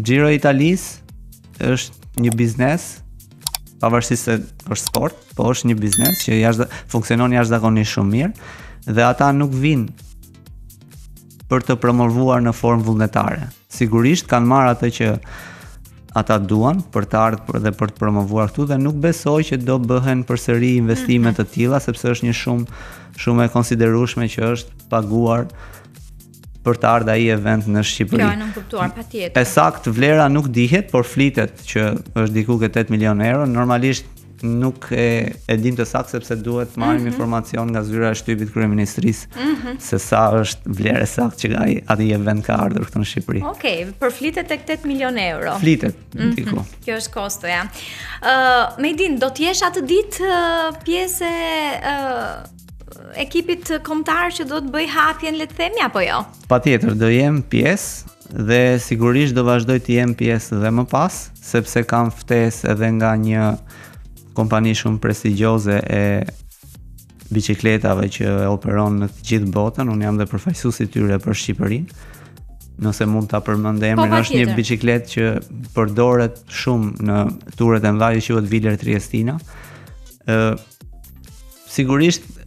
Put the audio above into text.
Giro Italis është një biznes, pavarësisht se është sport, po është një biznes që funksionon jashtëzakonisht shumë mirë dhe ata nuk vinë për të promovuar në formë vullnetare. Sigurisht kanë marrë atë që ata duan për të ardhur dhe për të promovuar këtu dhe nuk besoj që do bëhen përsëri investime të tilla sepse është një shumë e konsiderueshme që është paguar për të ardhur ai event në Shqipëri. Kjo e nuk kuptuar patjetër. E saktë vlera nuk dihet, por flitet që është diku ke 8 milion euro. Normalisht nuk e dim të saktë sepse duhet të marrim informacion nga zyra e shtypit kryeministrisë se sa është vlera e saktë që ai event ka ardhur këtu në Shqipëri. Okej, për flitet tek 8 milion euro. Flitet diku. Kjo është kostoja. Medin, do të jesh atë ditë pjesë ekipit kombëtar që do të bëj hapjen, le të themi, apo jo? Patjetër, do jem pjesë dhe sigurisht do vazhdoj të jem pjesë dhe më pas, sepse kam ftesë edhe nga një kompani shumë prestigjioze e biçikletave që operon në të gjithë botën. Unë jam dhe përfaqësuesi i tyre për Shqipërinë. Nëse mund ta përmend emrin, është një biçikletë që përdoret shumë në turet e mëdha që quhet Wheeler Triestina. Sigurisht